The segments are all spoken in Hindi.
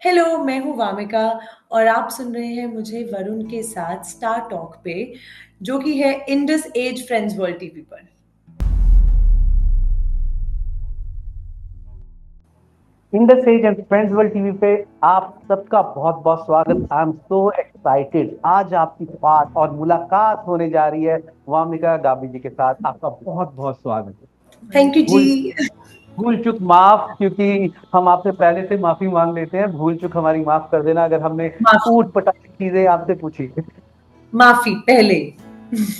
हेलो, मैं हूँ वामिका और आप सुन रहे हैं मुझे वरुण के साथ स्टार टॉक पे, जो कि है Indus Age Friends world TV पर। Indus Age and Friends world TV पे आप सबका बहुत बहुत स्वागत। I am so excited. आज आपकी बात और मुलाकात होने जा रही है वामिका गाबी जी के साथ। आपका बहुत बहुत स्वागत है। थैंक यू जी। भूल भूल चूक माफ, क्योंकि हम आपसे पहले से माफी मांग लेते हैं। भूल चूक हमारी माफ कर देना अगर हमने माफी। ऊट पटांग चीजें आपसे पूछी। माफी पहले।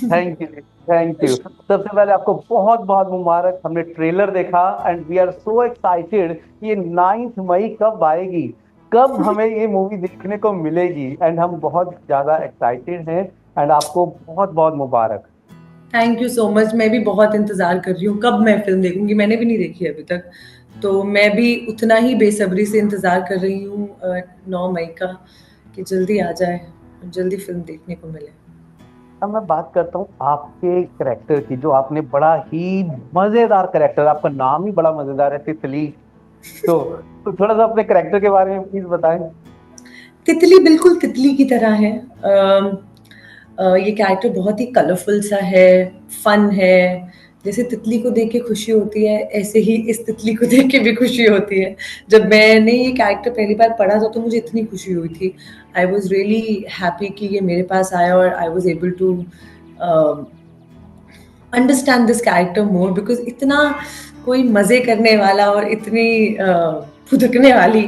Thank you, thank you. सबसे पहले आपको बहुत बहुत मुबारक। हमने ट्रेलर देखा and we are so excited कि ये 9 मई कब आएगी, कब हमें ये मूवी देखने को मिलेगी। एंड हम बहुत ज्यादा एक्साइटेड हैं। एंड आपको बहुत बहुत मुबारक। Thank you so much. मैं भी बहुत इंतजार कर रही हूँ कब मैं फिल्म देखूंगी। मैंने भी नहीं देखी अभी तक, तो मैं भी उतना ही बेसब्री से इंतजार कर रही हूँ 9 मई का, कि जल्दी आ जाए, जल्दी फिल्म देखने को मिले। अब मैं बात करता हूँ आपके करेक्टर की, जो आपने बड़ा ही मजेदार करेक्टर, आपका नाम ही बड़ा मजेदार है, तितली। तो, तो थोड़ा सा अपने करेक्टर के बारे में प्लीज बताएं। तितली बिल्कुल तितली की तरह है। ये कैरेक्टर बहुत ही कलरफुल सा है, फन है। जैसे तितली को देख के खुशी होती है, ऐसे ही इस तितली को देख के भी खुशी होती है। जब मैंने ये कैरेक्टर पहली बार पढ़ा था तो मुझे इतनी खुशी हुई थी। आई वॉज रियली हैप्पी कि ये मेरे पास आया और I was able to understand this character more, because इतना कोई मजे करने वाला और इतनी फुदकने वाली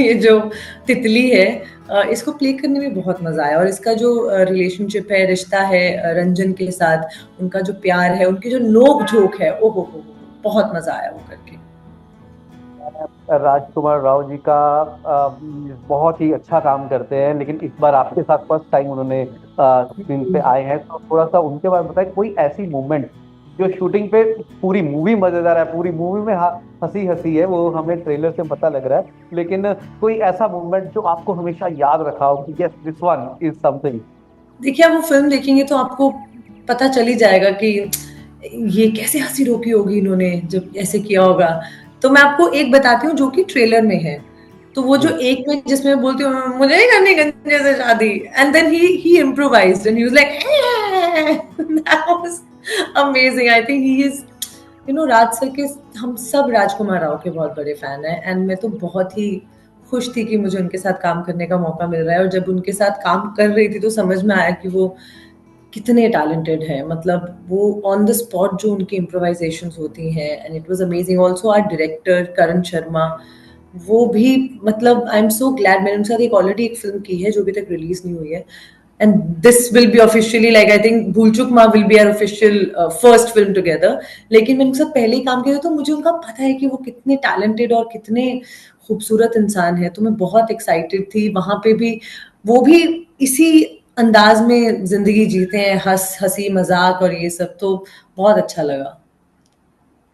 ये जो तितली है, इसको प्ले करने में बहुत मजा आया। और इसका जो रिलेशनशिप है, रिश्ता है रंजन के साथ, उनका जो प्यार है, उनकी जो नोक झोंक है, ओ हो, बहुत मजा आया वो करके। राजकुमार राव जी का बहुत ही अच्छा काम करते हैं, लेकिन इस बार आपके साथ फर्स्ट टाइम उन्होंने स्क्रीन पे आए हैं, तो थोड़ा सा उनके बारे में बताएं। कोई ऐसी मूवमेंट जो शूटिंग पे, पूरी मूवी मजेदार है, पूरी मूवी में हंसी हंसी है, वो हमें ट्रेलर से पता लग रहा है, लेकिन कोई ऐसा मूवमेंट जो आपको हमेशा याद रखा हो कि yes this one is something. देखिए, आप वो फिल्म देखेंगे तो आपको पता चल ही जाएगा कि ये कैसे हंसी रोकी होगी इन्होंने जब ऐसे किया होगा। तो मैं आपको एक बताती हूँ जो कि ट्रेलर में है। तो वो जो जी। एक में जिसमें मैं बोलती हूँ मुझे नहीं करनी गंजे से शादी, and then he improvised and he was like that was amazing. I think he is, Raj sir के, हम सब राजकुमार राव के बहुत बड़े फैन हैं, एंड मैं तो बहुत ही खुश थी कि मुझे उनके साथ काम करने का मौका मिल रहा है। और जब उनके साथ काम कर रही थी तो समझ में आया कि वो कितने टैलेंटेड हैं। मतलब वो ऑन द स्पॉट जो उनकी इम्प्रोवाइजेशंस होती हैं, and it was amazing. Also our director Karan Sharma, वो भी, मतलब आई एम सो ग्लैड। मैंने उनके साथ एक ऑलरेडी एक फिल्म की है जो अभी तक रिलीज नहीं हुई है, and this will be officially, like I think Bhool Chuk Maaf will be our official first film together. लेकिन मैंने उनके साथ पहले ही काम किया था, तो मुझे उनका पता है कि वो कितने टैलेंटेड और कितने खूबसूरत इंसान है। तो मैं बहुत एक्साइटेड थी वहां पे भी। वो भी इसी अंदाज में जिंदगी जीते हैं, हंसी मजाक और ये सब, तो बहुत अच्छा लगा।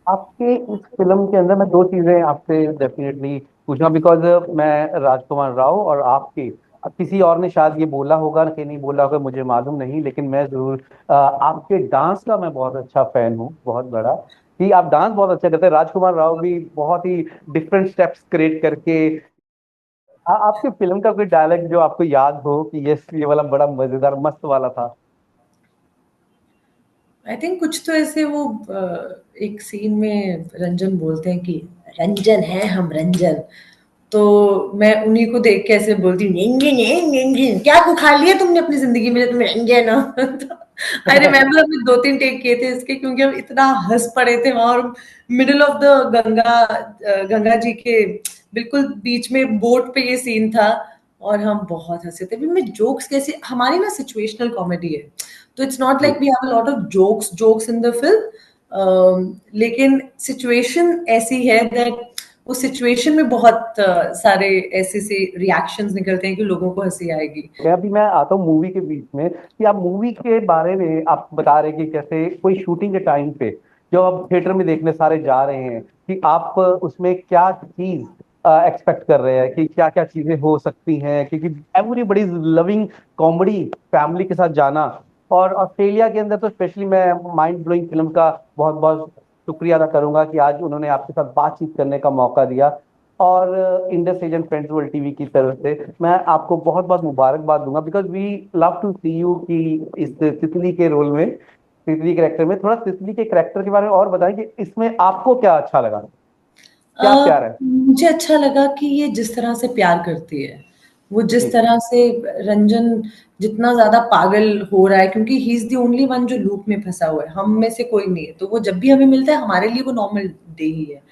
आपके इस फिल्म के अंदर मैं दो चीजें आपसे डेफिनेटली पूछना, बिकॉज मैं राजकुमार राव और आपके, किसी और ने शायद ये बोला होगा कि नहीं बोला होगा मुझे मालूम नहीं, लेकिन मैं जरूर आपके डांस का मैं बहुत अच्छा फैन हूँ, बहुत बड़ा। कि आप डांस बहुत अच्छा करते हैं। राजकुमार राव भी बहुत ही डिफरेंट स्टेप्स क्रिएट करके आपके फिल्म का कोई डायलॉग जो आपको याद हो कि यस ये वाला बड़ा मजेदार मस्त वाला था। आई थिंक कुछ तो ऐसे वो एक सीन में रंजन बोलते हैं कि रंजन है हम रंजन। तो मैं उन्हीं को देख के ऐसे बोलती हूँ, "रंजन है, रंजन क्या खा लिया तुमने अपनी जिंदगी में, तुम रंजन हो।" तो आई रिमेम्बर हमने 2-3 टेक किए थे इसके, क्योंकि हम इतना हंस पड़े थे वहां। और middle of the Ganga ji के बिल्कुल बीच में बोट पे ये सीन था, और हम बहुत हंसे थे। मैं जोक्स कैसे, हमारी ना सिचुएशनल कॉमेडी है, तो इट्स नॉट जी। Like we have a lot of jokes in the film, लेकिन सिचुएशन ऐसी है दैट उस सिचुएशन में बहुत सारे ऐसे से रिएक्शंस निकलते हैं कि लोगों को हंसी आएगी। मैं आता हूँ मूवी के बीच में, कि आप मूवी के बारे में आप बता रहे कि कैसे कोई शूटिंग के टाइम पे जो आप थिएटर में देखने सारे जा रहे हैं, कि आप उसमें क्या चीज एक्सपेक्ट कर रहे हैं, कि क्या क्या चीजें हो सकती हैं, क्योंकि एवरीबडी लविंग कॉमेडी, फैमिली के साथ जाना। और ऑस्ट्रेलिया के अंदर तो स्पेशली मैं माइंड ब्लोइंग फिल्म का बहुत बहुत शुक्रिया अदा करूंगा कि आज उन्होंने आपके साथ बातचीत करने का मौका दिया। और Indus Asian friends world TV की तरफ से मैं आपको बहुत बहुत मुबारकबाद दूंगा, because we love to see you कि इस तितली के रोल में, तितली कैरेक्टर में। थोड़ा तितली के कैरेक्टर के बारे में और बताएं कि इसमें आपको क्या अच्छा लगा, क्या प्यार है। मुझे अच्छा लगा कि ये जिस तरह से प्यार करती है, वो जिस जी तरह से रंजन जितना ज्यादा पागल हो रहा है, क्योंकि he is the only one जो लूप में फंसा हुआ है, हम में से कोई नहीं है, तो वो जब भी हमें मिलता है हमारे लिए वो नॉर्मल डे ही है।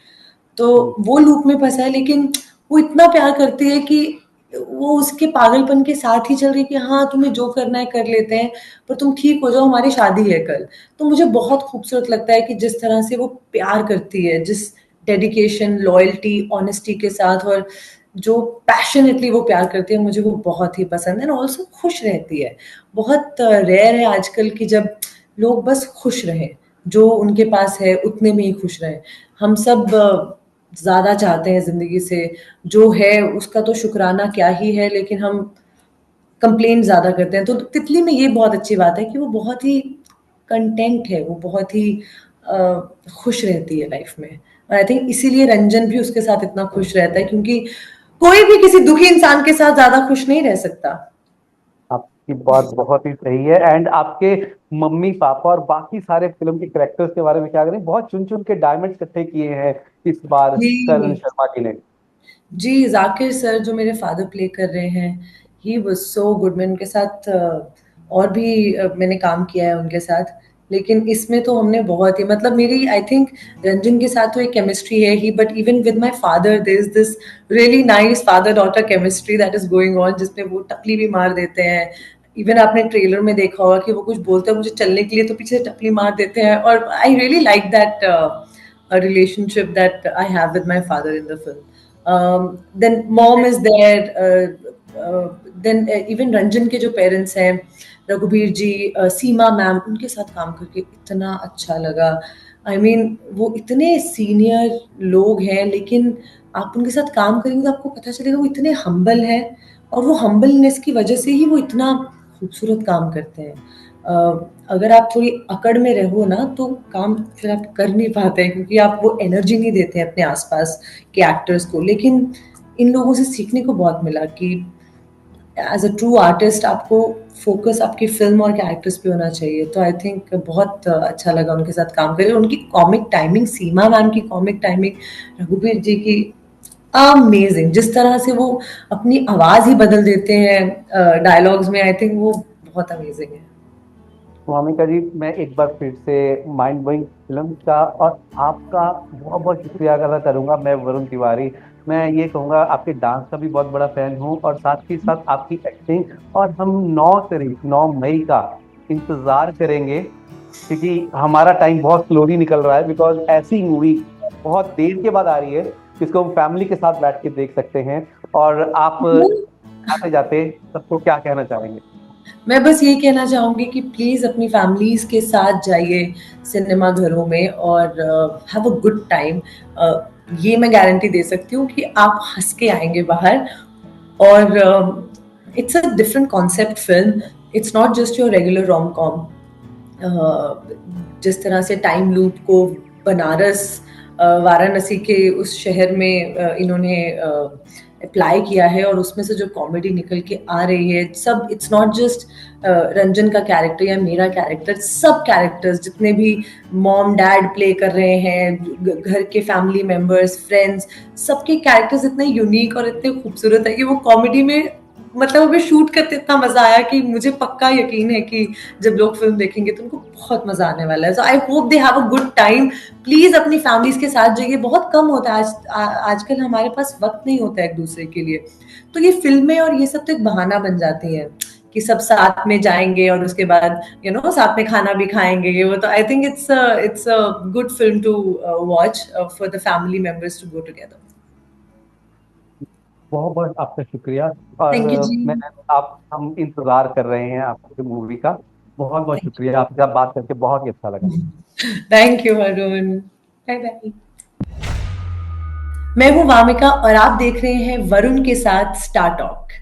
तो जी वो लूप में फंसा है, लेकिन वो इतना प्यार करती है कि वो उसके पागलपन के साथ ही चल रही है कि हाँ तुम्हें जो करना है कर लेते हैं, पर तुम ठीक हो जाओ, हमारी शादी है कल। तो मुझे बहुत खूबसूरत लगता है कि जिस तरह से वो प्यार करती है, जिस डेडिकेशन, लॉयल्टी, ऑनेस्टी के साथ, और जो पैशनेटली वो प्यार करती है, मुझे वो बहुत ही पसंद है। एंड ऑल्सो खुश रहती है। बहुत रेयर है आजकल कि जब लोग बस खुश रहे, जो उनके पास है उतने में ही खुश रहे। हम सब ज्यादा चाहते हैं जिंदगी से, जो है उसका तो शुक्राना क्या ही है, लेकिन हम कंप्लेन ज्यादा करते हैं। तो तितली में ये बहुत अच्छी बात है कि वो बहुत ही कंटेंट है, वो बहुत ही अ, खुश रहती है लाइफ में। और आई थिंक इसीलिए रंजन भी उसके साथ इतना खुश रहता है, क्योंकि कोई भी किसी दुखी इंसान के साथ ज्यादा खुश नहीं रह सकता। आपकी बात बहुत ही सही है। एंड आपके मम्मी पापा और बाकी सारे फिल्म के कैरेक्टर्स के बारे में क्या करें, बहुत चुन चुन के डायमंड इकट्ठे किए हैं इस बार करण जी शर्मा जी ने। जी, जाकिर सर जो मेरे फादर प्ले कर रहे हैं, ही वाज सो गुड। मैं उनके साथ और भी मैंने काम किया है उनके साथ, लेकिन इसमें तो हमने बहुत ही, मतलब मेरी आई थिंक रंजन के साथ तो एक केमिस्ट्री है ही, but even with my father there is this really nice father daughter chemistry that is going on, जिसमें वो टपली भी मार देते हैं। इवन आपने ट्रेलर में देखा होगा कि वो कुछ बोलते हैं मुझे चलने के लिए, तो पीछे से टपली मार देते हैं। और I really like that relationship that I have with my father in the film. Then mom is there. Then even Ranjan के जो पेरेंट्स हैं, रघुबीर जी, सीमा मैम, उनके साथ काम करके इतना अच्छा लगा। आई मीन वो इतने सीनियर लोग हैं, लेकिन आप उनके साथ काम करेंगे तो आपको पता चलेगा वो इतने हम्बल हैं, और वो हम्बलनेस की वजह से ही वो इतना खूबसूरत काम करते हैं। अगर आप थोड़ी अकड़ में रहो ना, तो काम फिर आप कर नहीं पाते हैं, क्योंकि आप वो एनर्जी नहीं देते हैं अपने आसपास के एक्टर्स को। लेकिन इन लोगों से सीखने को बहुत मिला कि एज अ ट्रू आर्टिस्ट आपको फोकस आपकी फिल्म और कैरेक्टर्स पे होना चाहिए। तो आई थिंक बहुत अच्छा लगा उनके साथ काम करके। उनकी कॉमिक टाइमिंग, सीमा मैम की कॉमिक टाइमिंग, रघुबीर जी की अमेजिंग, जिस तरह से वो अपनी आवाज ही बदल देते हैं डायलॉग्स में, आई थिंक वो बहुत अमेजिंग है। मोमिका जी, मैं एक बार फिर से माइंड ब्लोइंग फिल्म का और आपका बहुत बहुत शुक्रिया अदा करूंगा। मैं वरुण तिवारी, मैं ये कहूंगा आपके डांस का भी बहुत बड़ा फैन हूँ, और साथ ही साथ आपकी एक्टिंग। और हम 9 मई का इंतजार करेंगे, क्योंकि हमारा टाइम बहुत स्लोली निकल रहा है, बिकॉज ऐसी मूवी बहुत देर के बाद आ रही है जिसको हम फैमिली के साथ बैठ के देख सकते हैं। और आप आते जाते सबको क्या कहना चाहेंगे। मैं बस ये कहना चाहूंगी कि प्लीज अपनी फैमिलीज के साथ जाइए सिनेमा घरों में, और हैव अ गुड टाइम। ये मैं गारंटी दे सकती हूँ कि आप हंस के आएंगे बाहर। और it's a different concept film, it's not just your regular rom com. जिस तरह से टाइम लूप को बनारस, वाराणसी के उस शहर में इन्होंने अप्लाई किया है, और उसमें से जो कॉमेडी निकल के आ रही है, सब इट्स नॉट जस्ट रंजन का कैरेक्टर या मेरा कैरेक्टर, सब कैरेक्टर्स जितने भी मॉम डैड प्ले कर रहे हैं, घर के फैमिली मेंबर्स, फ्रेंड्स, सबके कैरेक्टर्स इतने यूनिक और इतने खूबसूरत है कि वो कॉमेडी में, मतलब हमें शूट करते इतना मजा आया कि मुझे पक्का यकीन है कि जब लोग फिल्म देखेंगे तो उनको बहुत मजा आने वाला है। So I hope they have a good time. Please अपनी फैमिलीज के साथ जाइए, बहुत कम होता है आजकल हमारे पास वक्त नहीं होता है एक दूसरे के लिए। तो ये फिल्में और ये सब तो एक बहाना बन जाती है कि सब साथ में जाएंगे और उसके बाद साथ में खाना भी खाएंगे, ये वो। तो I think it's a good film to watch for the family members to go together. बहुत बहुत आपका शुक्रिया। और थैंक यू जी। मैं आप हम इंतजार कर रहे हैं आपकी मूवी का। बहुत बहुत शुक्रिया, आपके साथ बात करके बहुत ही अच्छा लगा। Thank you Arun. Bye bye. मैं हूं वामिका और आप देख रहे हैं वरुण के साथ स्टार टॉक।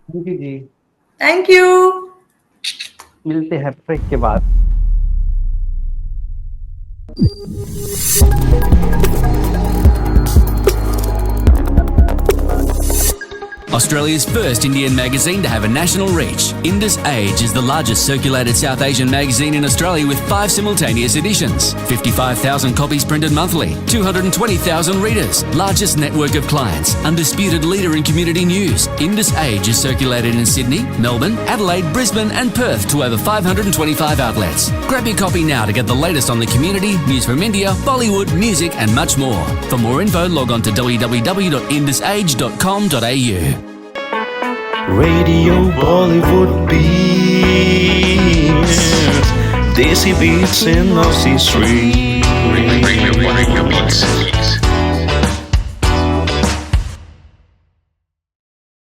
जी जी, थैंक यू। मिलते हैं ब्रेक के बाद। Australia's first Indian magazine to have a national reach. Indus Age is the largest circulated South Asian magazine in Australia with 5 simultaneous editions, 55,000 copies printed monthly, 220,000 readers, largest network of clients, undisputed leader in community news. Indus Age is circulated in Sydney, Melbourne, Adelaide, Brisbane and Perth to over 525 outlets. Grab your copy now to get the latest on the community, news from India, Bollywood, music and much more. For more info, log on to www.indusage.com.au. Radio Bollywood Beats, Desi Beats in Aussie Street. Radio Beats.